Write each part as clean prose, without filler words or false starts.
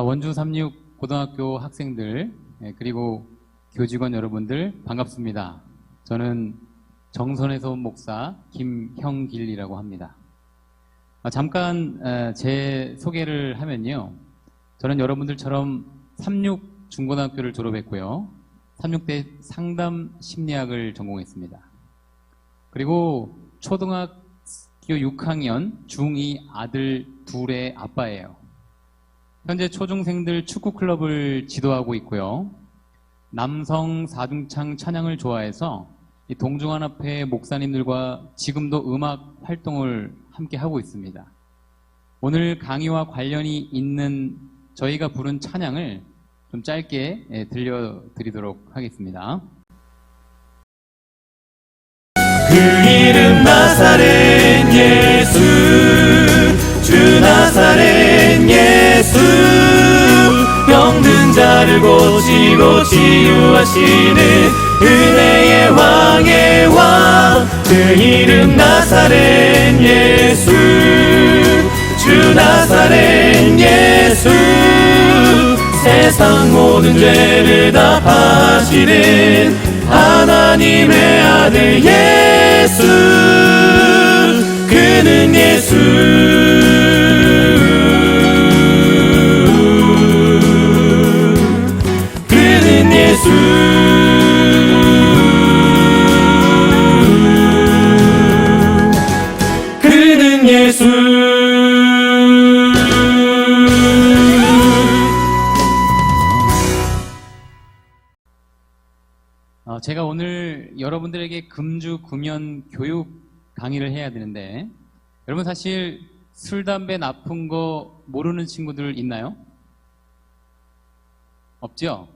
원주 36 고등학교 학생들 그리고 교직원 여러분들 반갑습니다. 저는 정선에서 온 목사 김형길이라고 합니다. 잠깐 제 소개를 하면요. 저는 여러분들처럼 36 중고등학교를 졸업했고요. 36대 상담 심리학을 전공했습니다. 그리고 초등학교 6학년 중2 아들 둘의 아빠예요. 현재 초중생들 축구클럽을 지도하고 있고요. 남성 사중창 찬양을 좋아해서 이 동중환합회 목사님들과 지금도 음악 활동을 함께 하고 있습니다. 오늘 강의와 관련이 있는 저희가 부른 찬양을 좀 짧게 들려드리도록 하겠습니다. 그 이름 나사렛 예수, 주 나사렛 예수, 병든 자를 고치고 치유하시는 은혜의 왕의 왕. 그 이름 나사렛 예수, 주 나사렛 예수, 세상 모든 죄를 다 파시는 하나님의 아들 예수. 그는 예수, 그는 예수, 그는 예수. 제가 오늘 여러분들에게 금주 금연 교육 강의를 해야 되는데, 여러분 사실 술, 담배 나쁜 거 모르는 친구들 있나요? 없죠?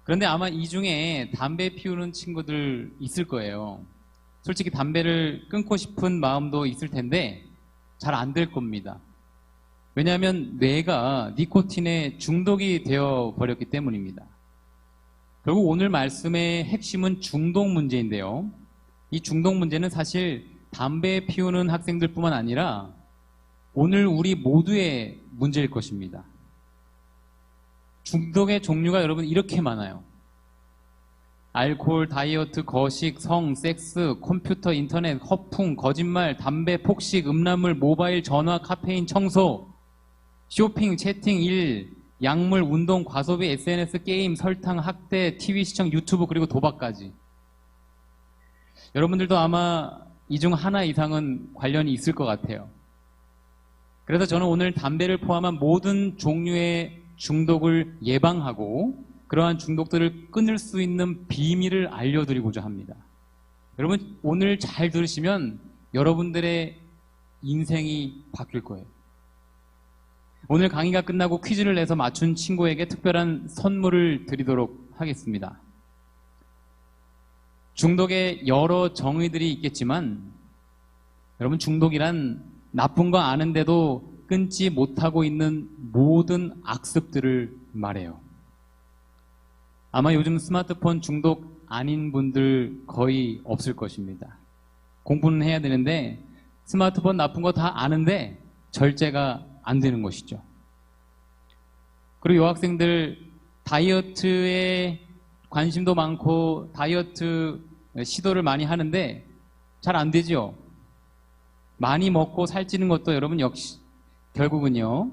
그런데 아마 이 중에 담배 피우는 친구들 있을 거예요. 솔직히 담배를 끊고 싶은 마음도 있을 텐데 잘 안 될 겁니다. 왜냐하면 뇌가 니코틴에 중독이 되어 버렸기 때문입니다. 결국 오늘 말씀의 핵심은 중독 문제인데요. 이 중독 문제는 사실 담배 피우는 학생들뿐만 아니라 오늘 우리 모두의 문제일 것입니다. 중독의 종류가 여러분 이렇게 많아요. 알코올, 다이어트, 거식, 성, 섹스, 컴퓨터, 인터넷, 허풍, 거짓말, 담배, 폭식, 음란물, 모바일, 전화, 카페인, 청소, 쇼핑, 채팅, 일, 약물, 운동, 과소비, SNS, 게임, 설탕, 학대, TV 시청, 유튜브, 그리고 도박까지. 여러분들도 아마 이 중 하나 이상은 관련이 있을 것 같아요. 그래서 저는 오늘 담배를 포함한 모든 종류의 중독을 예방하고 그러한 중독들을 끊을 수 있는 비밀을 알려드리고자 합니다. 여러분 오늘 잘 들으시면 여러분들의 인생이 바뀔 거예요. 오늘 강의가 끝나고 퀴즈를 내서 맞춘 친구에게 특별한 선물을 드리도록 하겠습니다. 중독에 여러 정의들이 있겠지만 여러분 중독이란 나쁜 거 아는데도 끊지 못하고 있는 모든 악습들을 말해요. 아마 요즘 스마트폰 중독 아닌 분들 거의 없을 것입니다. 공부는 해야 되는데 스마트폰 나쁜 거 다 아는데 절제가 안 되는 것이죠. 그리고 여학생들 다이어트에 관심도 많고 다이어트 시도를 많이 하는데 잘 안 되죠. 많이 먹고 살찌는 것도 여러분 역시 결국은요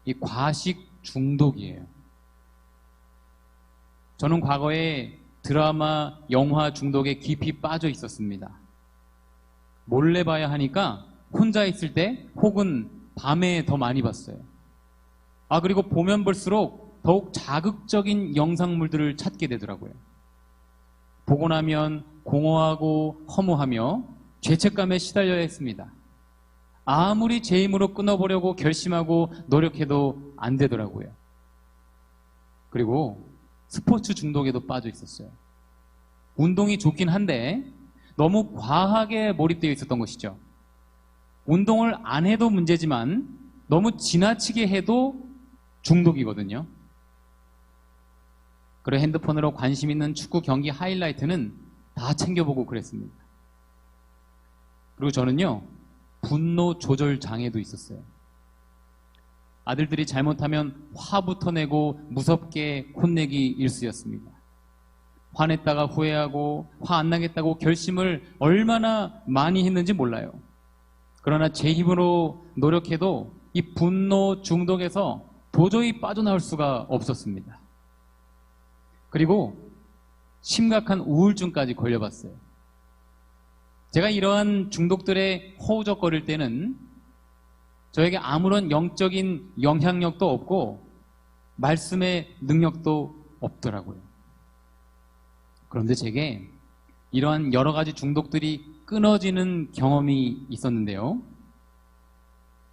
이 과식 중독이에요. 저는 과거에 드라마, 영화 중독에 깊이 빠져 있었습니다. 몰래 봐야 하니까 혼자 있을 때 혹은 밤에 더 많이 봤어요. 그리고 보면 볼수록 더욱 자극적인 영상물들을 찾게 되더라고요. 보고 나면 공허하고 허무하며 죄책감에 시달려야 했습니다. 아무리 제 힘으로 끊어보려고 결심하고 노력해도 안 되더라고요. 그리고 스포츠 중독에도 빠져 있었어요. 운동이 좋긴 한데 너무 과하게 몰입되어 있었던 것이죠. 운동을 안 해도 문제지만 너무 지나치게 해도 중독이거든요. 그리고 핸드폰으로 관심 있는 축구 경기 하이라이트는 다 챙겨보고 그랬습니다. 그리고 저는요 분노 조절 장애도 있었어요. 아들들이 잘못하면 화부터 내고 무섭게 혼내기 일쑤였습니다. 화냈다가 후회하고 화 안 나겠다고 결심을 얼마나 많이 했는지 몰라요. 그러나 제 힘으로 노력해도 이 분노 중독에서 도저히 빠져나올 수가 없었습니다. 그리고 심각한 우울증까지 걸려봤어요. 제가 이러한 중독들에 허우적거릴 때는 저에게 아무런 영적인 영향력도 없고 말씀의 능력도 없더라고요. 그런데 제게 이러한 여러 가지 중독들이 끊어지는 경험이 있었는데요.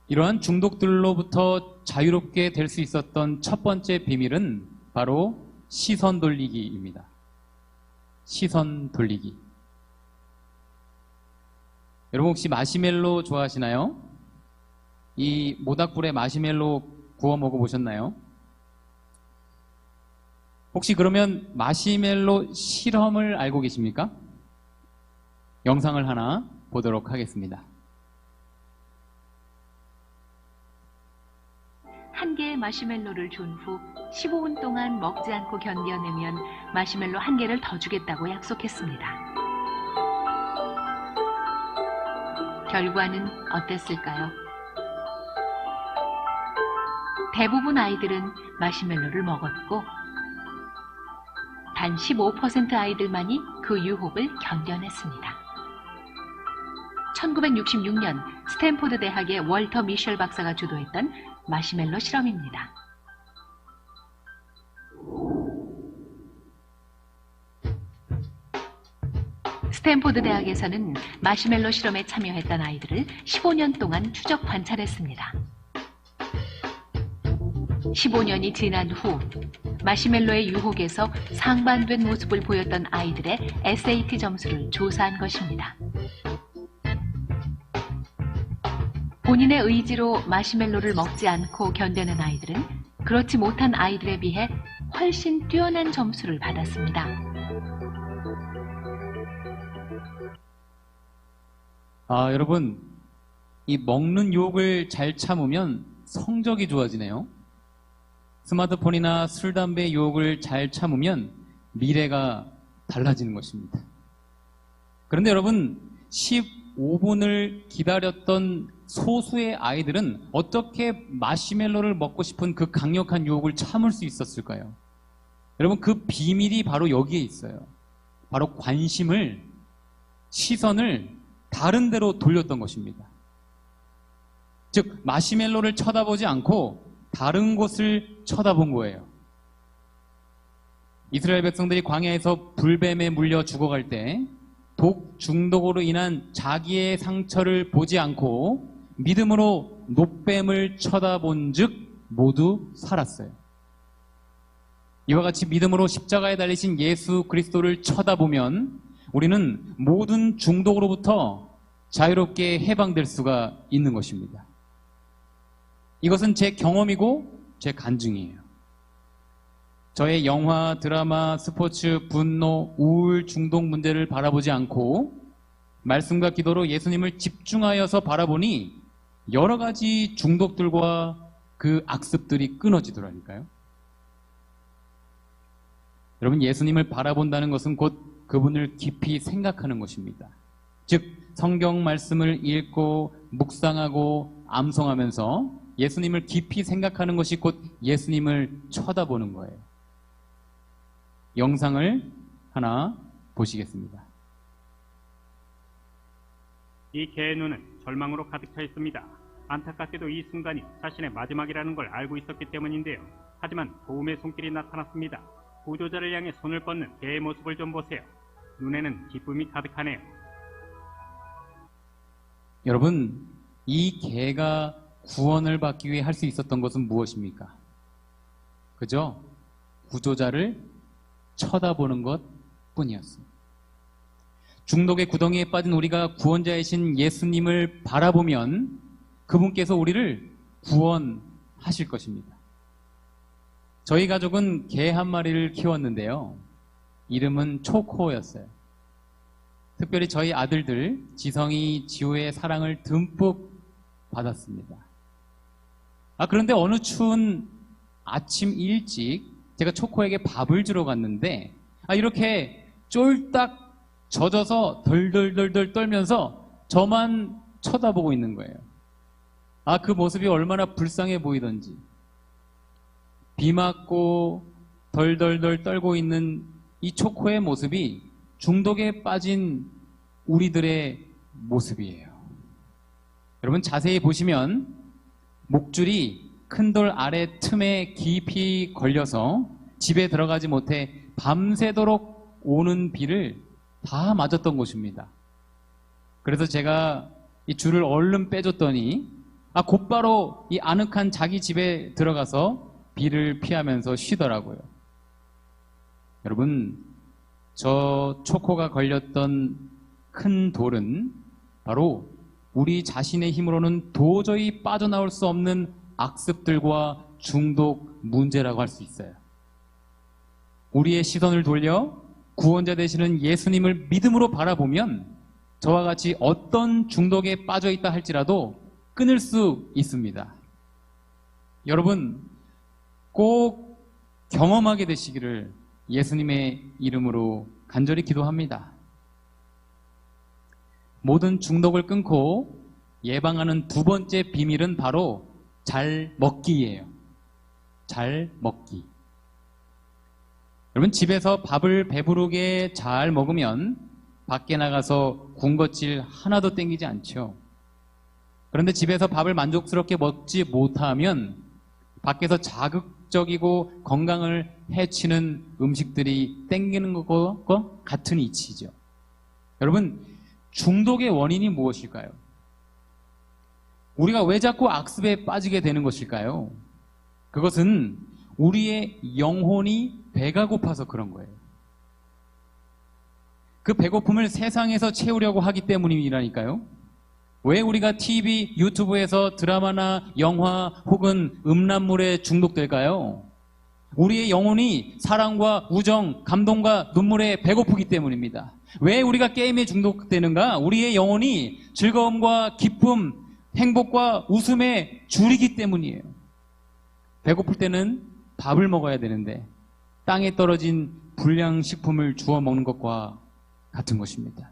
이러한 중독들로부터 자유롭게 될 수 있었던 첫 번째 비밀은 바로 시선 돌리기입니다. 시선 돌리기. 여러분 혹시 마시멜로 좋아하시나요? 이 모닥불에 마시멜로 구워 먹어보셨나요? 혹시 그러면 마시멜로 실험을 알고 계십니까? 영상을 하나 보도록 하겠습니다. 한 개의 마시멜로를 준 후 15분 동안 먹지 않고 견뎌내면 마시멜로 한 개를 더 주겠다고 약속했습니다. 결과는 어땠을까요? 대부분 아이들은 마시멜로를 먹었고 단 15% 아이들만이 그 유혹을 견뎌냈습니다. 1966년 스탠포드 대학의 월터 미셸 박사가 주도했던 마시멜로 실험입니다. 스탠포드 대학에서는 마시멜로 실험에 참여했던 아이들을 15년 동안 추적 관찰했습니다. 15년이 지난 후 마시멜로의 유혹에서 상반된 모습을 보였던 아이들의 SAT 점수를 조사한 것입니다. 본인의 의지로 마시멜로를 먹지 않고 견뎌낸 아이들은 그렇지 못한 아이들에 비해 훨씬 뛰어난 점수를 받았습니다. 여러분, 이 먹는 유혹을 잘 참으면 성적이 좋아지네요. 스마트폰이나 술, 담배 유혹을 잘 참으면 미래가 달라지는 것입니다. 그런데 여러분, 15분을 기다렸던 소수의 아이들은 어떻게 마시멜로를 먹고 싶은 그 강력한 유혹을 참을 수 있었을까요? 여러분, 그 비밀이 바로 여기에 있어요. 바로 관심을, 시선을 다른 데로 돌렸던 것입니다. 즉, 마시멜로를 쳐다보지 않고 다른 곳을 쳐다본 거예요. 이스라엘 백성들이 광야에서 불뱀에 물려 죽어갈 때 독 중독으로 인한 자기의 상처를 보지 않고 믿음으로 놋뱀을 쳐다본 즉 모두 살았어요. 이와 같이 믿음으로 십자가에 달리신 예수 그리스도를 쳐다보면 우리는 모든 중독으로부터 자유롭게 해방될 수가 있는 것입니다. 이것은 제 경험이고 제 간증이에요. 저의 영화, 드라마, 스포츠, 분노, 우울, 중독 문제를 바라보지 않고 말씀과 기도로 예수님을 집중하여서 바라보니 여러 가지 중독들과 그 악습들이 끊어지더라니까요. 여러분, 예수님을 바라본다는 것은 곧 그분을 깊이 생각하는 것입니다. 즉, 성경 말씀을 읽고 묵상하고 암송하면서 예수님을 깊이 생각하는 것이 곧 예수님을 쳐다보는 거예요. 영상을 하나 보시겠습니다. 이 개의 눈은 절망으로 가득 차 있습니다. 안타깝게도 이 순간이 자신의 마지막이라는 걸 알고 있었기 때문인데요. 하지만 도움의 손길이 나타났습니다. 구조자를 향해 손을 뻗는 개의 모습을 좀 보세요. 눈에는 기쁨이 가득하네요. 여러분, 이 개가 구원을 받기 위해 할 수 있었던 것은 무엇입니까? 그죠? 구조자를 쳐다보는 것 뿐이었습니다. 중독의 구덩이에 빠진 우리가 구원자이신 예수님을 바라보면 그분께서 우리를 구원하실 것입니다. 저희 가족은 개 한 마리를 키웠는데요. 이름은 초코였어요. 특별히 저희 아들들 지성이, 지우의 사랑을 듬뿍 받았습니다. 그런데 어느 추운 아침 일찍 제가 초코에게 밥을 주러 갔는데 이렇게 쫄딱 젖어서 덜덜덜덜 떨면서 저만 쳐다보고 있는 거예요. 그 모습이 얼마나 불쌍해 보이던지. 비 맞고 덜덜덜 떨고 있는 이 초코의 모습이 중독에 빠진 우리들의 모습이에요. 여러분 자세히 보시면 목줄이 큰 돌 아래 틈에 깊이 걸려서 집에 들어가지 못해 밤새도록 오는 비를 다 맞았던 곳입니다. 그래서 제가 이 줄을 얼른 빼줬더니 곧바로 이 아늑한 자기 집에 들어가서 비를 피하면서 쉬더라고요. 여러분, 저 초코가 걸렸던 큰 돌은 바로 우리 자신의 힘으로는 도저히 빠져나올 수 없는 악습들과 중독 문제라고 할 수 있어요. 우리의 시선을 돌려 구원자 되시는 예수님을 믿음으로 바라보면 저와 같이 어떤 중독에 빠져 있다 할지라도 끊을 수 있습니다. 여러분, 꼭 경험하게 되시기를 예수님의 이름으로 간절히 기도합니다. 모든 중독을 끊고 예방하는 두 번째 비밀은 바로 잘 먹기예요. 잘 먹기. 여러분, 집에서 밥을 배부르게 잘 먹으면 밖에 나가서 군것질 하나도 땡기지 않죠. 그런데 집에서 밥을 만족스럽게 먹지 못하면 밖에서 자극적이고 건강을 해치는 음식들이 땡기는 것과 같은 이치죠. 여러분, 중독의 원인이 무엇일까요? 우리가 왜 자꾸 악습에 빠지게 되는 것일까요? 그것은 우리의 영혼이 배가 고파서 그런 거예요. 그 배고픔을 세상에서 채우려고 하기 때문이라니까요. 왜 우리가 TV, 유튜브에서 드라마나 영화 혹은 음란물에 중독될까요? 우리의 영혼이 사랑과 우정, 감동과 눈물에 배고프기 때문입니다. 왜 우리가 게임에 중독되는가? 우리의 영혼이 즐거움과 기쁨, 행복과 웃음에 줄이기 때문이에요. 배고플 때는 밥을 먹어야 되는데 땅에 떨어진 불량식품을 주워 먹는 것과 같은 것입니다.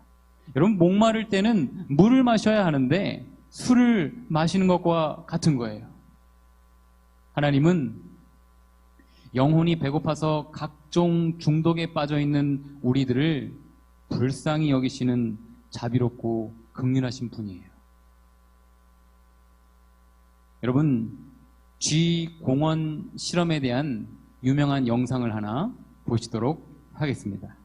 여러분, 목마를 때는 물을 마셔야 하는데 술을 마시는 것과 같은 거예요. 하나님은 영혼이 배고파서 각종 중독에 빠져있는 우리들을 불쌍히 여기시는 자비롭고 긍휼하신 분이에요. 여러분, 쥐공원 실험에 대한 유명한 영상을 하나 보시도록 하겠습니다.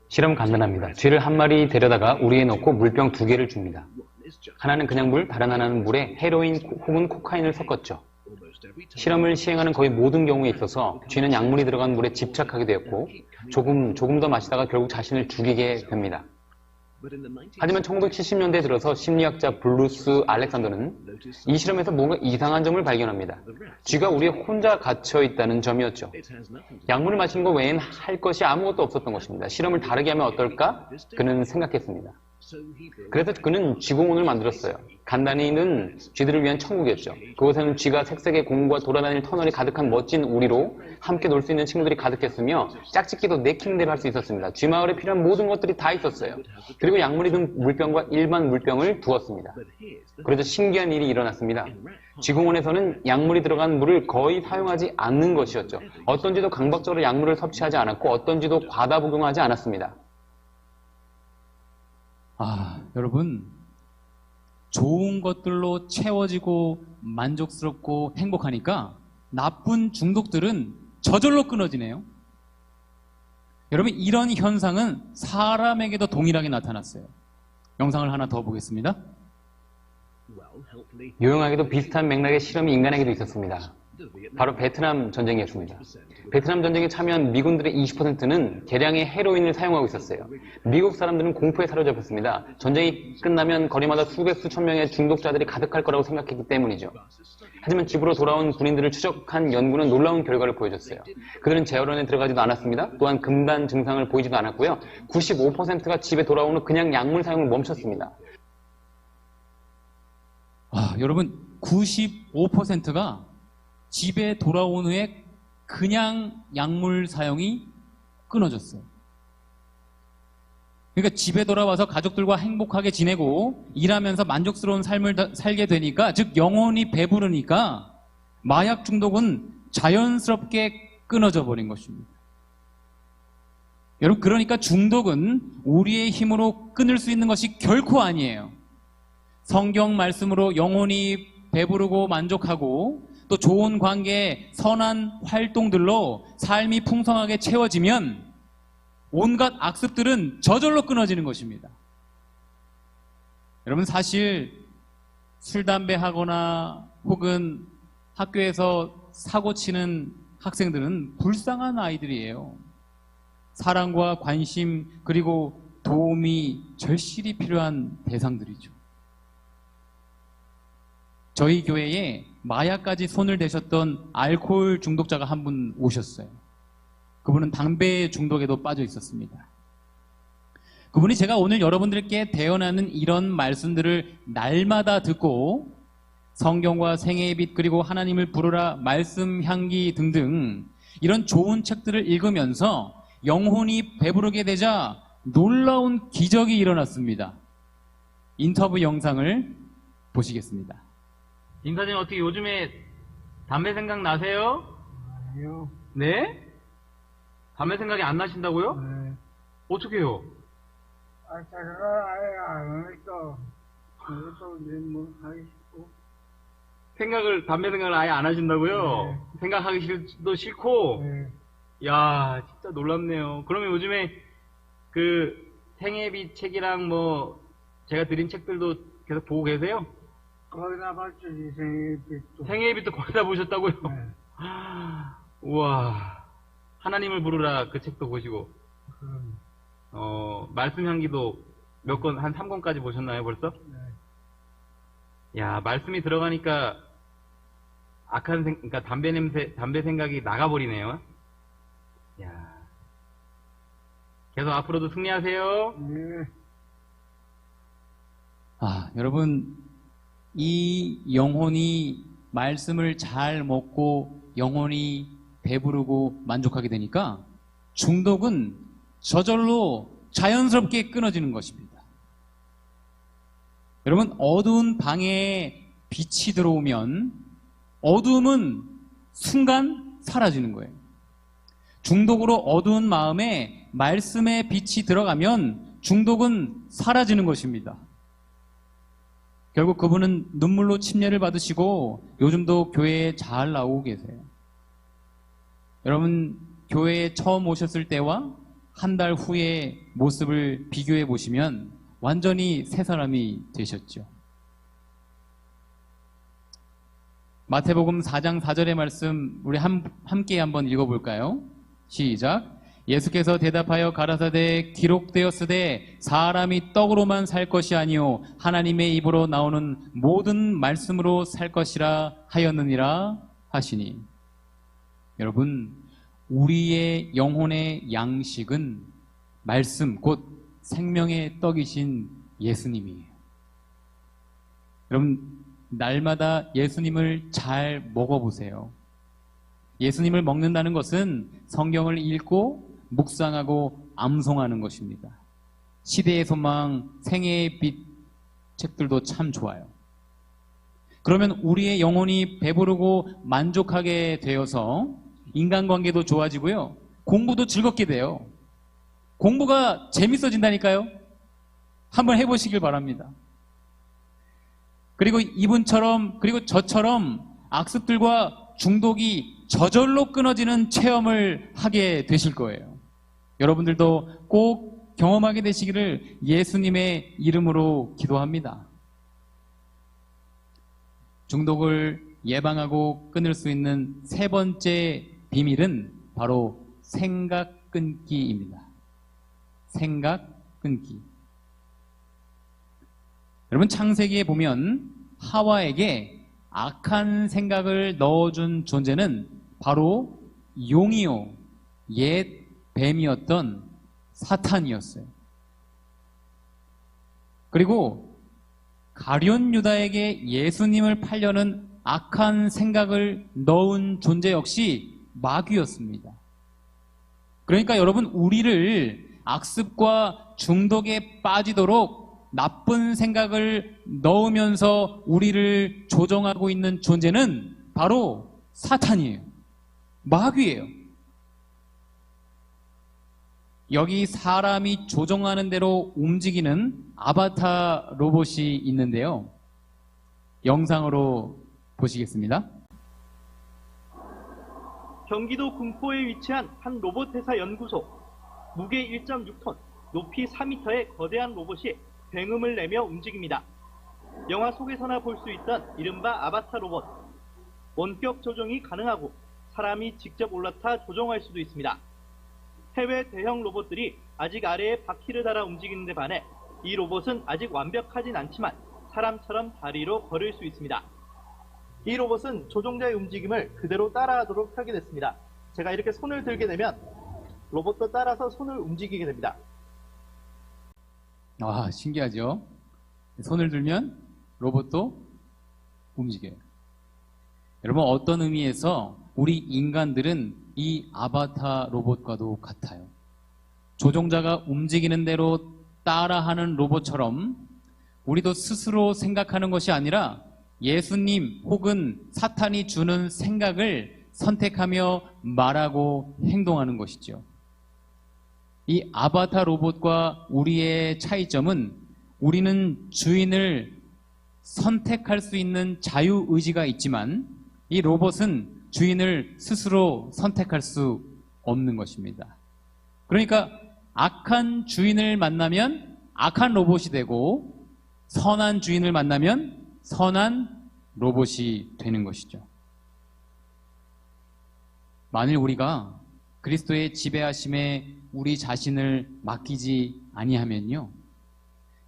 실험 간단합니다. 쥐를 한 마리 데려다가 우리에 넣고 물병 2개를 줍니다. 하나는 그냥 물, 다른 하나는 물에 헤로인 혹은 코카인을 섞었죠. 실험을 시행하는 거의 모든 경우에 있어서 쥐는 약물이 들어간 물에 집착하게 되었고 조금 더 마시다가 결국 자신을 죽이게 됩니다. 하지만 1970년대에 들어서 심리학자 블루스 알렉산더는 이 실험에서 뭔가 이상한 점을 발견합니다. 쥐가 우리에 혼자 갇혀 있다는 점이었죠. 약물을 마시는 것 외엔 할 것이 아무것도 없었던 것입니다. 실험을 다르게 하면 어떨까? 그는 생각했습니다. 그래서 그는 쥐공원을 만들었어요. 간단히는 쥐들을 위한 천국이었죠. 그곳에는 쥐가 색색의 공과 돌아다닐 터널이 가득한 멋진 우리로 함께 놀 수 있는 친구들이 가득했으며 짝짓기도 내키는 대로 할 수 있었습니다. 쥐 마을에 필요한 모든 것들이 다 있었어요. 그리고 약물이 든 물병과 일반 물병을 두었습니다. 그래서 신기한 일이 일어났습니다. 쥐공원에서는 약물이 들어간 물을 거의 사용하지 않는 것이었죠. 어떤 쥐도 강박적으로 약물을 섭취하지 않았고 어떤 쥐도 과다 복용하지 않았습니다. 여러분, 좋은 것들로 채워지고 만족스럽고 행복하니까 나쁜 중독들은 저절로 끊어지네요. 여러분, 이런 현상은 사람에게도 동일하게 나타났어요. 영상을 하나 더 보겠습니다. 유용하게도 비슷한 맥락의 실험이 인간에게도 있었습니다. 바로 베트남 전쟁이었습니다. 베트남 전쟁에 참여한 미군들의 20%는 개량의 헤로인을 사용하고 있었어요. 미국 사람들은 공포에 사로잡혔습니다. 전쟁이 끝나면 거리마다 수백 수천 명의 중독자들이 가득할 거라고 생각했기 때문이죠. 하지만 집으로 돌아온 군인들을 추적한 연구는 놀라운 결과를 보여줬어요. 그들은 재활원에 들어가지도 않았습니다. 또한 금단 증상을 보이지도 않았고요. 95%가 집에 돌아온 후 그냥 약물 사용을 멈췄습니다. 여러분, 95%가 집에 돌아온 후에 그냥 약물 사용이 끊어졌어요. 그러니까 집에 돌아와서 가족들과 행복하게 지내고 일하면서 만족스러운 삶을 살게 되니까, 즉 영혼이 배부르니까 마약 중독은 자연스럽게 끊어져 버린 것입니다. 여러분, 그러니까 중독은 우리의 힘으로 끊을 수 있는 것이 결코 아니에요. 성경 말씀으로 영혼이 배부르고 만족하고 또 좋은 관계, 선한 활동들로 삶이 풍성하게 채워지면 온갖 악습들은 저절로 끊어지는 것입니다. 여러분, 사실 술, 담배 하거나 혹은 학교에서 사고 치는 학생들은 불쌍한 아이들이에요. 사랑과 관심 그리고 도움이 절실히 필요한 대상들이죠. 저희 교회에 마약까지 손을 대셨던 알코올 중독자가 한 분 오셨어요. 그분은 담배 중독에도 빠져 있었습니다. 그분이 제가 오늘 여러분들께 대언하는 이런 말씀들을 날마다 듣고 성경과 생애의 빛 그리고 하나님을 부르라, 말씀 향기 등등 이런 좋은 책들을 읽으면서 영혼이 배부르게 되자 놀라운 기적이 일어났습니다. 인터뷰 영상을 보시겠습니다. 임사님, 어떻게 요즘에 담배 생각 나세요? 아니요. 네? 담배 생각이 안 나신다고요? 네. 어떻게요? 제가 아예 안 하니까, 그래도 이제 뭐 하기 싫고. 담배 생각을 아예 안 하신다고요? 네. 생각하기도 싫고? 네. 야, 진짜 놀랍네요. 그러면 요즘에 그 생애빛 책이랑 뭐 제가 드린 책들도 계속 보고 계세요? 거기다 봤죠, 생일빛도. 생애빛도 거의 다 보셨다고요? 네. 우와. 하나님을 부르라 그 책도 보시고, 그럼, 말씀 향기도 몇 권, 한 3권까지 보셨나요, 벌써? 네. 야, 말씀이 들어가니까 그러니까 담배 생각이 나가버리네요. 야. 계속 앞으로도 승리하세요. 네. 여러분, 이 영혼이 말씀을 잘 먹고 영혼이 배부르고 만족하게 되니까 중독은 저절로 자연스럽게 끊어지는 것입니다. 여러분, 어두운 방에 빛이 들어오면 어두움은 순간 사라지는 거예요. 중독으로 어두운 마음에 말씀의 빛이 들어가면 중독은 사라지는 것입니다. 결국 그분은 눈물로 침례를 받으시고 요즘도 교회에 잘 나오고 계세요. 여러분, 교회에 처음 오셨을 때와 한 달 후의 모습을 비교해 보시면 완전히 새 사람이 되셨죠. 마태복음 4장 4절의 말씀 우리 함께 한번 읽어볼까요? 시작. 예수께서 대답하여 가라사대 기록되었으되 사람이 떡으로만 살 것이 아니요 하나님의 입으로 나오는 모든 말씀으로 살 것이라 하였느니라 하시니. 여러분, 우리의 영혼의 양식은 말씀, 곧 생명의 떡이신 예수님이에요. 여러분, 날마다 예수님을 잘 먹어보세요. 예수님을 먹는다는 것은 성경을 읽고 묵상하고 암송하는 것입니다. 시대의 소망, 생애의 빛 책들도 참 좋아요. 그러면 우리의 영혼이 배부르고 만족하게 되어서 인간관계도 좋아지고요. 공부도 즐겁게 돼요. 공부가 재밌어진다니까요. 한번 해보시길 바랍니다. 그리고 이분처럼 그리고 저처럼 악습들과 중독이 저절로 끊어지는 체험을 하게 되실 거예요. 여러분들도 꼭 경험하게 되시기를 예수님의 이름으로 기도합니다. 중독을 예방하고 끊을 수 있는 세 번째 비밀은 바로 생각 끊기입니다. 생각 끊기. 여러분, 창세기에 보면 하와에게 악한 생각을 넣어준 존재는 바로 용이요, 옛 뱀이었던 사탄이었어요. 그리고 가룟 유다에게 예수님을 팔려는 악한 생각을 넣은 존재 역시 마귀였습니다. 그러니까 여러분, 우리를 악습과 중독에 빠지도록 나쁜 생각을 넣으면서 우리를 조종하고 있는 존재는 바로 사탄이에요. 마귀예요. 여기 사람이 조종하는 대로 움직이는 아바타 로봇이 있는데요. 영상으로 보시겠습니다. 경기도 군포에 위치한 한 로봇 회사 연구소. 무게 1.6톤, 높이 4m의 거대한 로봇이 굉음을 내며 움직입니다. 영화 속에서나 볼 수 있던 이른바 아바타 로봇. 원격 조종이 가능하고 사람이 직접 올라타 조종할 수도 있습니다. 해외 대형 로봇들이 아직 아래에 바퀴를 달아 움직이는 데 반해 이 로봇은 아직 완벽하진 않지만 사람처럼 다리로 걸을 수 있습니다. 이 로봇은 조종자의 움직임을 그대로 따라하도록 설계됐습니다. 제가 이렇게 손을 들게 되면 로봇도 따라서 손을 움직이게 됩니다. 와, 신기하죠? 손을 들면 로봇도 움직여요. 여러분, 어떤 의미에서 우리 인간들은 이 아바타 로봇과도 같아요. 조종자가 움직이는 대로 따라하는 로봇처럼 우리도 스스로 생각하는 것이 아니라 예수님 혹은 사탄이 주는 생각을 선택하며 말하고 행동하는 것이죠. 이 아바타 로봇과 우리의 차이점은 우리는 주인을 선택할 수 있는 자유의지가 있지만 이 로봇은 주인을 스스로 선택할 수 없는 것입니다. 그러니까 악한 주인을 만나면 악한 로봇이 되고 선한 주인을 만나면 선한 로봇이 되는 것이죠. 만일 우리가 그리스도의 지배하심에 우리 자신을 맡기지 아니하면요,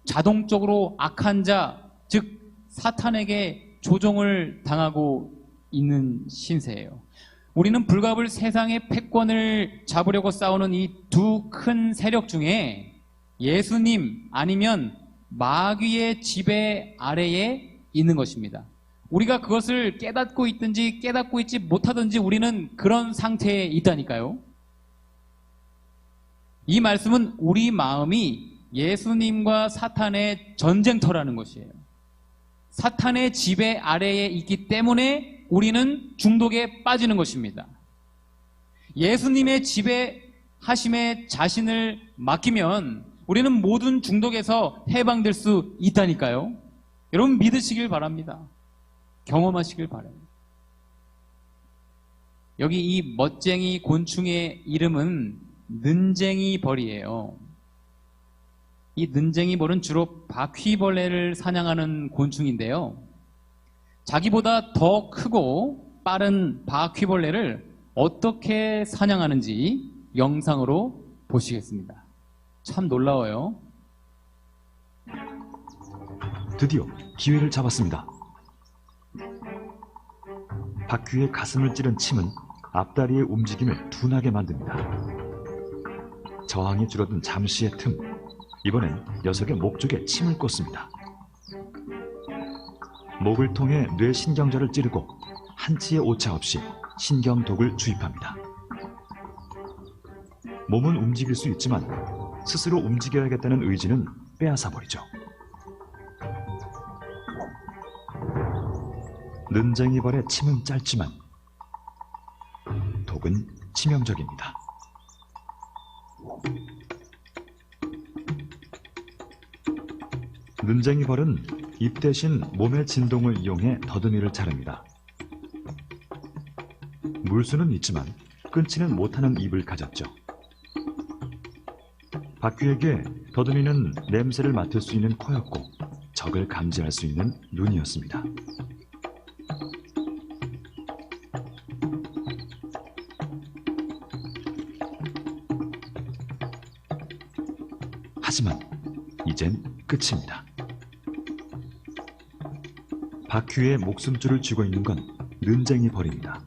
자동적으로 악한 자, 즉 사탄에게 조종을 당하고 있는 신세예요. 우리는 불가불 세상의 패권을 잡으려고 싸우는 이 두 큰 세력 중에 예수님 아니면 마귀의 지배 아래에 있는 것입니다. 우리가 그것을 깨닫고 있든지 깨닫고 있지 못하든지 우리는 그런 상태에 있다니까요. 이 말씀은 우리 마음이 예수님과 사탄의 전쟁터라는 것이에요. 사탄의 지배 아래에 있기 때문에 우리는 중독에 빠지는 것입니다. 예수님의 지배하심에 자신을 맡기면 우리는 모든 중독에서 해방될 수 있다니까요. 여러분, 믿으시길 바랍니다. 경험하시길 바랍니다. 여기 이 멋쟁이 곤충의 이름은 는쟁이 벌이에요. 이 는쟁이 벌은 주로 바퀴벌레를 사냥하는 곤충인데요. 자기보다 더 크고 빠른 바퀴벌레를 어떻게 사냥하는지 영상으로 보시겠습니다. 참 놀라워요. 드디어 기회를 잡았습니다. 바퀴의 가슴을 찌른 침은 앞다리의 움직임을 둔하게 만듭니다. 저항이 줄어든 잠시의 틈, 이번엔 녀석의 목 쪽에 침을 꽂습니다. 목을 통해 뇌신경절을 찌르고 한치의 오차 없이 신경독을 주입합니다. 몸은 움직일 수 있지만 스스로 움직여야겠다는 의지는 빼앗아버리죠. 는쟁이 벌의 침은 짧지만 독은 치명적입니다. 는쟁이 벌은 입 대신 몸의 진동을 이용해 더듬이를 자릅니다. 물수는 있지만 끊지는 못하는 입을 가졌죠. 바퀴에게 더듬이는 냄새를 맡을 수 있는 코였고 적을 감지할 수 있는 눈이었습니다. 하지만 이젠 끝입니다. 바퀴의 목숨줄을 쥐고 있는 건 는쟁이 벌입니다.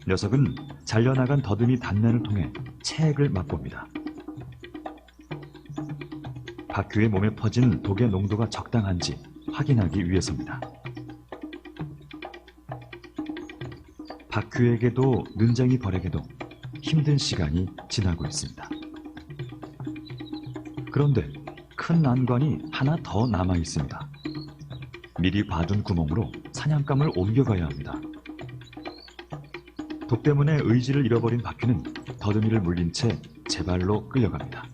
녀석은 잘려나간 더듬이 단면을 통해 체액을 맛봅니다. 바퀴의 몸에 퍼진 독의 농도가 적당한지 확인하기 위해서입니다. 바퀴에게도 눈쟁이 벌에게도 힘든 시간이 지나고 있습니다. 그런데 큰 난관이 하나 더 남아 있습니다. 미리 봐둔 구멍으로 사냥감을 옮겨가야 합니다. 독 때문에 의지를 잃어버린 바퀴는 더듬이를 물린 채 제 발로 끌려갑니다.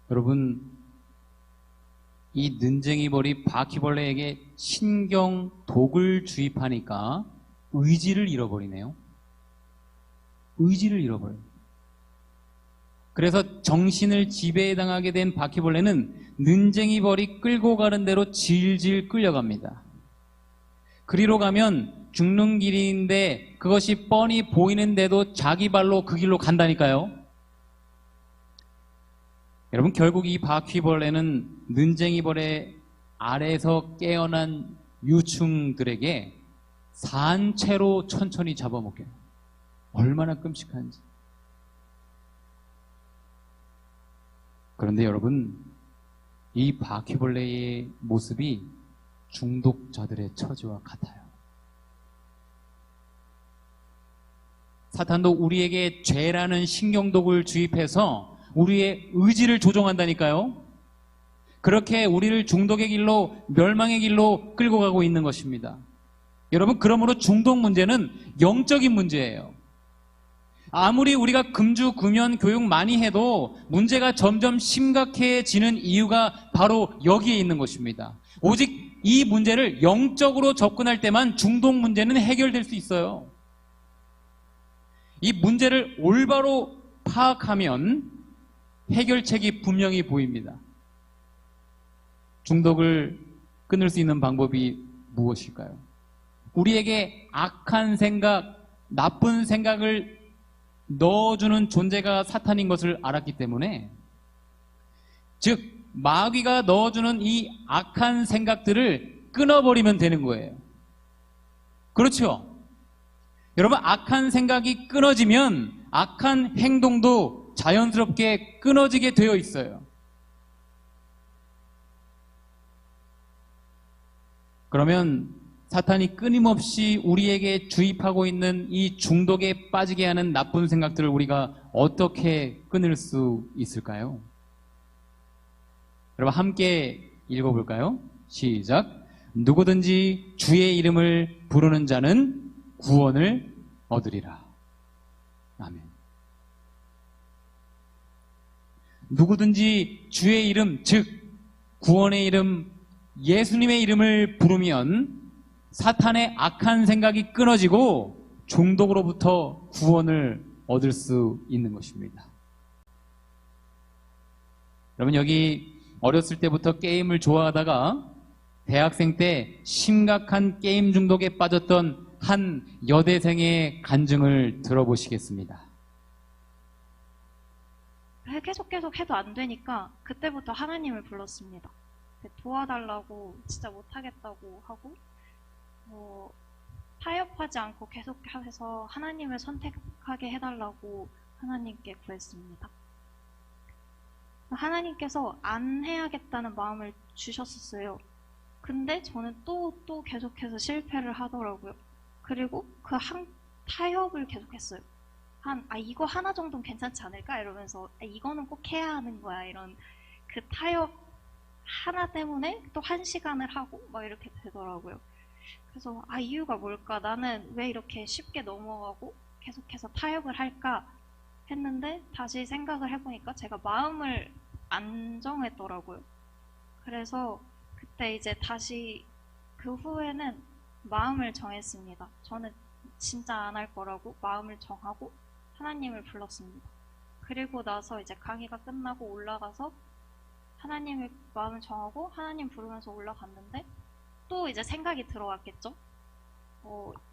여러분, 이 눈쟁이 벌이 바퀴벌레에게 신경 독을 주입하니까 의지를 잃어버리네요. 의지를 잃어버려요. 그래서 정신을 지배당하게 된 바퀴벌레는 눈쟁이 벌이 끌고 가는 대로 질질 끌려갑니다. 그리로 가면 죽는 길인데 그것이 뻔히 보이는데도 자기 발로 그 길로 간다니까요. 여러분, 결국 이 바퀴벌레는 눈쟁이 벌의 아래에서 깨어난 유충들에게 산채로 천천히 잡아먹게. 얼마나 끔찍한지. 그런데 여러분, 이 바퀴벌레의 모습이 중독자들의 처지와 같아요. 사탄도 우리에게 죄라는 신경독을 주입해서 우리의 의지를 조종한다니까요. 그렇게 우리를 중독의 길로, 멸망의 길로 끌고 가고 있는 것입니다. 여러분, 그러므로 중독 문제는 영적인 문제예요. 아무리 우리가 금주, 금연, 교육 많이 해도 문제가 점점 심각해지는 이유가 바로 여기에 있는 것입니다. 오직 이 문제를 영적으로 접근할 때만 중독 문제는 해결될 수 있어요. 이 문제를 올바로 파악하면 해결책이 분명히 보입니다. 중독을 끊을 수 있는 방법이 무엇일까요? 우리에게 악한 생각, 나쁜 생각을 넣어주는 존재가 사탄인 것을 알았기 때문에, 즉 마귀가 넣어주는 이 악한 생각들을 끊어버리면 되는 거예요. 그렇죠? 여러분, 악한 생각이 끊어지면 악한 행동도 자연스럽게 끊어지게 되어 있어요. 그러면 사탄이 끊임없이 우리에게 주입하고 있는 이 중독에 빠지게 하는 나쁜 생각들을 우리가 어떻게 끊을 수 있을까요? 여러분, 함께 읽어볼까요? 시작. 누구든지 주의 이름을 부르는 자는 구원을 얻으리라. 아멘. 누구든지 주의 이름, 즉 구원의 이름, 예수님의 이름을 부르면 사탄의 악한 생각이 끊어지고 중독으로부터 구원을 얻을 수 있는 것입니다. 여러분, 여기 어렸을 때부터 게임을 좋아하다가 대학생 때 심각한 게임 중독에 빠졌던 한 여대생의 간증을 들어보시겠습니다. 계속 해도 안 되니까 그때부터 하나님을 불렀습니다. 도와달라고, 진짜 못하겠다고 하고, 타협하지 않고 계속해서 하나님을 선택하게 해달라고 하나님께 구했습니다. 하나님께서 안 해야겠다는 마음을 주셨었어요. 근데 저는 또 계속해서 실패를 하더라고요. 그리고 타협을 계속했어요. 이거 하나 정도는 괜찮지 않을까? 이러면서 이거는 꼭 해야 하는 거야. 이런 그 타협 하나 때문에 또 1시간을 하고 막 이렇게 되더라고요. 그래서 이유가 뭘까? 나는 왜 이렇게 쉽게 넘어가고 계속해서 타협을 할까? 했는데 다시 생각을 해보니까 제가 마음을 안 정했더라고요. 그래서 그때 이제 다시 그 후에는 마음을 정했습니다. 저는 진짜 안 할 거라고 마음을 정하고 하나님을 불렀습니다. 그리고 나서 이제 강의가 끝나고 올라가서 하나님을 마음을 정하고 하나님 부르면서 올라갔는데 또 이제 생각이 들어왔겠죠?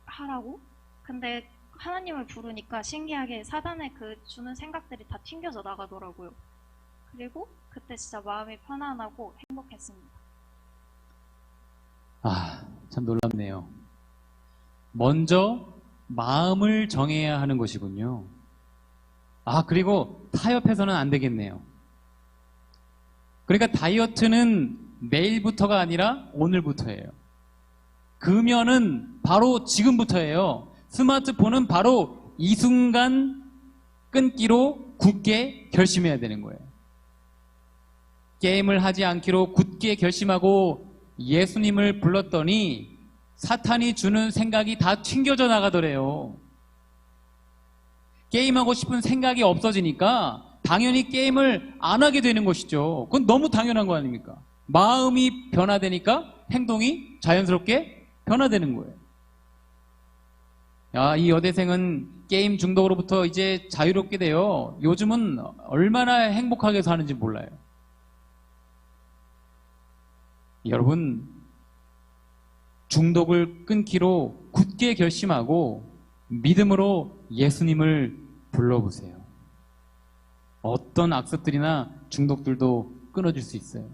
하라고? 근데 하나님을 부르니까 신기하게 사단의 주는 생각들이 다 튕겨져 나가더라고요. 그리고 그때 진짜 마음이 편안하고 행복했습니다. 참 놀랍네요. 먼저 마음을 정해야 하는 것이군요. 그리고 타협해서는 안 되겠네요. 그러니까 다이어트는 내일부터가 아니라 오늘부터예요. 금연은 바로 지금부터예요. 스마트폰은 바로 이 순간 끊기로 굳게 결심해야 되는 거예요. 게임을 하지 않기로 굳게 결심하고 예수님을 불렀더니 사탄이 주는 생각이 다 튕겨져 나가더래요. 게임하고 싶은 생각이 없어지니까 당연히 게임을 안 하게 되는 것이죠. 그건 너무 당연한 거 아닙니까? 마음이 변화되니까 행동이 자연스럽게 변화되는 거예요. 이 여대생은 게임 중독으로부터 이제 자유롭게 돼요. 요즘은 얼마나 행복하게 사는지 몰라요. 여러분, 중독을 끊기로 굳게 결심하고 믿음으로 예수님을 불러보세요. 어떤 악습들이나 중독들도 끊어질 수 있어요.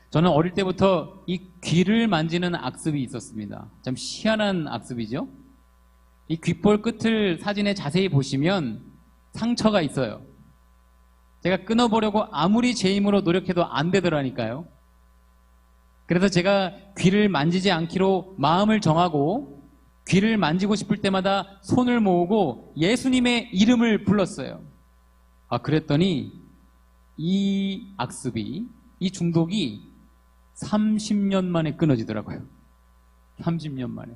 저는 어릴 때부터 이 귀를 만지는 악습이 있었습니다. 참 희한한 악습이죠. 이 귓볼 끝을 사진에 자세히 보시면 상처가 있어요. 제가 끊어보려고 아무리 제 힘으로 노력해도 안 되더라니까요. 그래서 제가 귀를 만지지 않기로 마음을 정하고 귀를 만지고 싶을 때마다 손을 모으고 예수님의 이름을 불렀어요. 그랬더니 이 악습이, 이 중독이 30년 만에 끊어지더라고요. 30년 만에.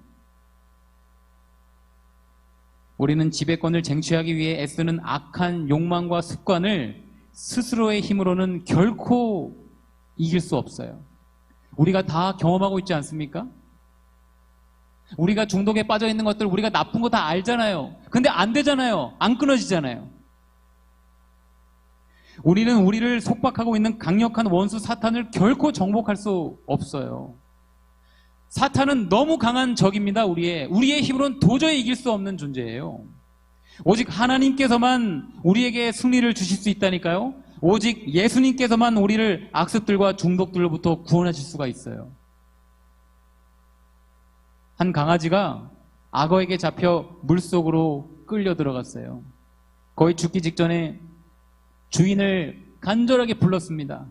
우리는 지배권을 쟁취하기 위해 애쓰는 악한 욕망과 습관을 스스로의 힘으로는 결코 이길 수 없어요. 우리가 다 경험하고 있지 않습니까? 우리가 중독에 빠져 있는 것들, 우리가 나쁜 거 다 알잖아요. 근데 안 되잖아요. 안 끊어지잖아요. 우리는 우리를 속박하고 있는 강력한 원수 사탄을 결코 정복할 수 없어요. 사탄은 너무 강한 적입니다. 우리의 힘으로는 도저히 이길 수 없는 존재예요. 오직 하나님께서만 우리에게 승리를 주실 수 있다니까요. 오직 예수님께서만 우리를 악습들과 중독들로부터 구원하실 수가 있어요. 한 강아지가 악어에게 잡혀 물속으로 끌려 들어갔어요. 거의 죽기 직전에 주인을 간절하게 불렀습니다.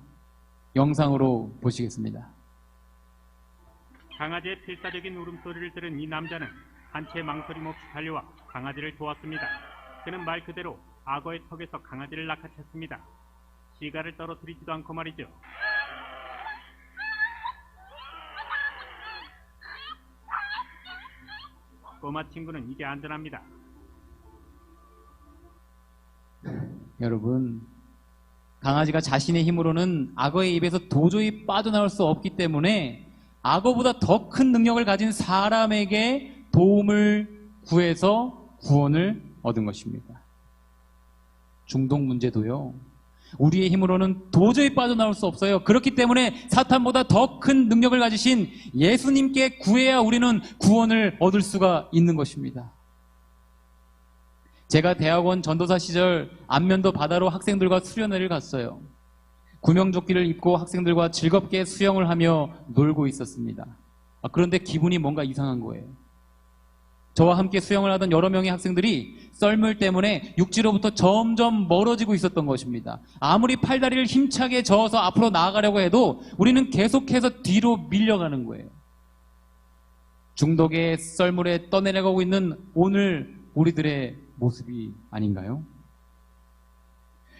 영상으로 보시겠습니다. 강아지의 필사적인 울음소리를 들은 이 남자는 한 채 망설임 없이 달려와 강아지를 도왔습니다. 그는 말 그대로 악어의 턱에서 강아지를 낚아챘습니다. 시가를 떨어뜨리지도 않고 말이죠. 꼬마 친구는 이제 안전합니다. 여러분, 강아지가 자신의 힘으로는 악어의 입에서 도저히 빠져나올 수 없기 때문에 악어보다 더 큰 능력을 가진 사람에게 도움을 구해서 구원을 얻은 것입니다. 중독 문제도요, 우리의 힘으로는 도저히 빠져나올 수 없어요. 그렇기 때문에 사탄보다 더 큰 능력을 가지신 예수님께 구해야 우리는 구원을 얻을 수가 있는 것입니다. 제가 대학원 전도사 시절 안면도 바다로 학생들과 수련회를 갔어요. 구명조끼를 입고 학생들과 즐겁게 수영을 하며 놀고 있었습니다. 그런데 기분이 뭔가 이상한 거예요. 저와 함께 수영을 하던 여러 명의 학생들이 썰물 때문에 육지로부터 점점 멀어지고 있었던 것입니다. 아무리 팔다리를 힘차게 저어서 앞으로 나아가려고 해도 우리는 계속해서 뒤로 밀려가는 거예요. 중독의 썰물에 떠내려가고 있는 오늘 우리들의 모습이 아닌가요?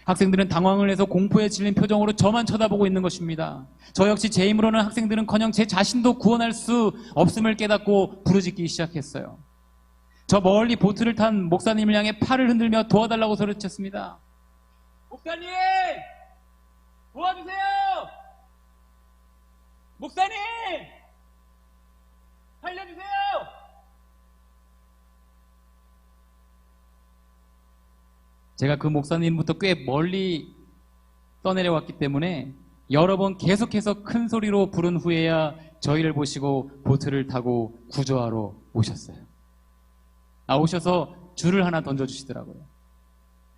학생들은 당황을 해서 공포에 질린 표정으로 저만 쳐다보고 있는 것입니다. 저 역시 제 힘으로는 학생들은커녕 제 자신도 구원할 수 없음을 깨닫고 부르짖기 시작했어요. 저 멀리 보트를 탄 목사님을 향해 팔을 흔들며 도와달라고 소리쳤습니다. 목사님! 도와주세요! 목사님! 살려주세요! 제가 그 목사님부터 꽤 멀리 떠내려왔기 때문에 여러 번 계속해서 큰 소리로 부른 후에야 저희를 보시고 보트를 타고 구조하러 오셨어요. 오셔서 줄을 하나 던져주시더라고요.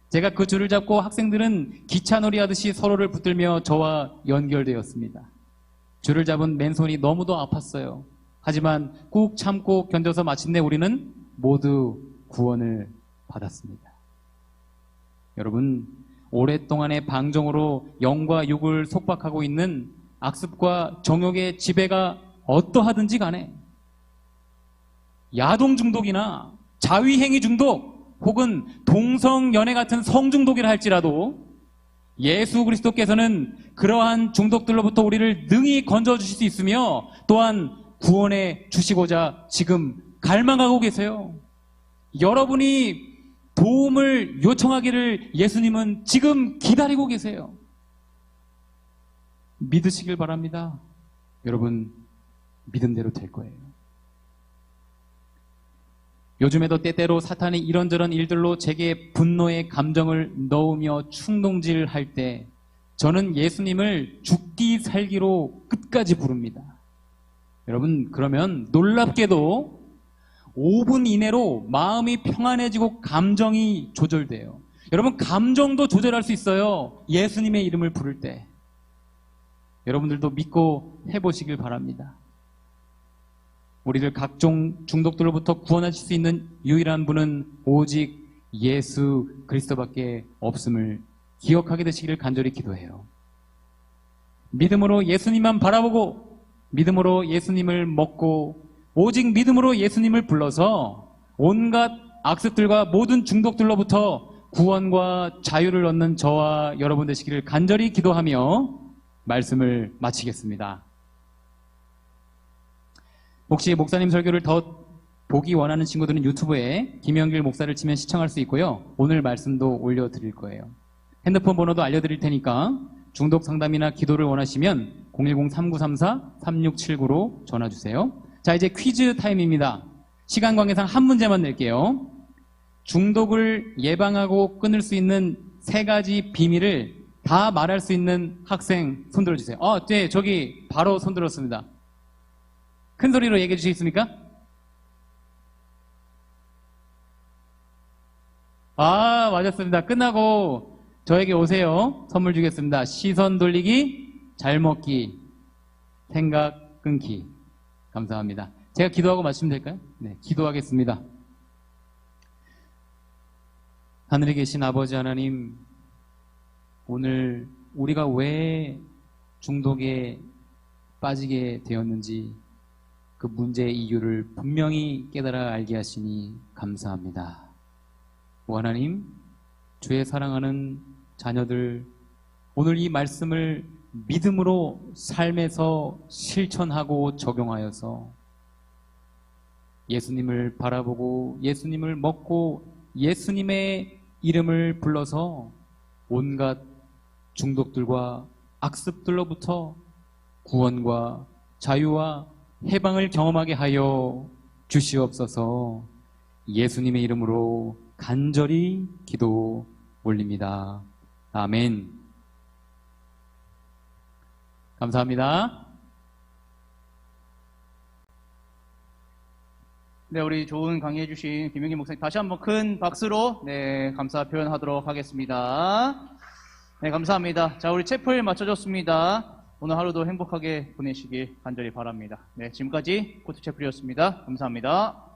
제가 그 줄을 잡고 학생들은 기차놀이 하듯이 서로를 붙들며 저와 연결되었습니다. 줄을 잡은 맨손이 너무도 아팠어요. 하지만 꾹 참고 견뎌서 마침내 우리는 모두 구원을 받았습니다. 여러분, 오랫동안의 방종으로 영과 육을 속박하고 있는 악습과 정욕의 지배가 어떠하든지 간에 야동 중독이나 자위행위 중독 혹은 동성연애 같은 성중독이라 할지라도 예수 그리스도께서는 그러한 중독들로부터 우리를 능히 건져주실 수 있으며 또한 구원해 주시고자 지금 갈망하고 계세요. 여러분이 도움을 요청하기를 예수님은 지금 기다리고 계세요. 믿으시길 바랍니다. 여러분, 믿음대로 될 거예요. 요즘에도 때때로 사탄이 이런저런 일들로 제게 분노의 감정을 넣으며 충동질할 때 저는 예수님을 죽기 살기로 끝까지 부릅니다. 여러분, 그러면 놀랍게도 5분 이내로 마음이 평안해지고 감정이 조절돼요. 여러분, 감정도 조절할 수 있어요. 예수님의 이름을 부를 때. 여러분들도 믿고 해보시길 바랍니다. 우리를 각종 중독들로부터 구원하실 수 있는 유일한 분은 오직 예수 그리스도밖에 없음을 기억하게 되시기를 간절히 기도해요. 믿음으로 예수님만 바라보고 믿음으로 예수님을 먹고 오직 믿음으로 예수님을 불러서 온갖 악습들과 모든 중독들로부터 구원과 자유를 얻는 저와 여러분 되시기를 간절히 기도하며 말씀을 마치겠습니다. 혹시 목사님 설교를 더 보기 원하는 친구들은 유튜브에 김영길 목사를 치면 시청할 수 있고요. 오늘 말씀도 올려드릴 거예요. 핸드폰 번호도 알려드릴 테니까 중독 상담이나 기도를 원하시면 010-3934-3679로 전화주세요. 자, 이제 퀴즈 타임입니다. 시간 관계상 한 문제만 낼게요. 중독을 예방하고 끊을 수 있는 3가지 비밀을 다 말할 수 있는 학생 손 들어주세요. 네, 저기 바로 손 들었습니다. 큰 소리로 얘기해 주시겠습니까? 맞았습니다. 끝나고 저에게 오세요. 선물 주겠습니다. 시선 돌리기, 잘 먹기, 생각 끊기. 감사합니다. 제가 기도하고 마치면 될까요? 네, 기도하겠습니다. 하늘에 계신 아버지 하나님, 오늘 우리가 왜 중독에 빠지게 되었는지 그 문제의 이유를 분명히 깨달아 알게 하시니 감사합니다. 오 하나님, 주의 사랑하는 자녀들, 오늘 이 말씀을 믿음으로 삶에서 실천하고 적용하여서 예수님을 바라보고 예수님을 먹고 예수님의 이름을 불러서 온갖 중독들과 악습들로부터 구원과 자유와 해방을 경험하게 하여 주시옵소서. 예수님의 이름으로 간절히 기도 올립니다. 아멘. 감사합니다. 네, 우리 좋은 강의해 주신 김영기 목사님 다시 한번 큰 박수로 감사 표현하도록 하겠습니다. 네, 감사합니다. 자, 우리 채플 맞춰줬습니다. 오늘 하루도 행복하게 보내시길 간절히 바랍니다. 네, 지금까지 코트 채플이었습니다. 감사합니다.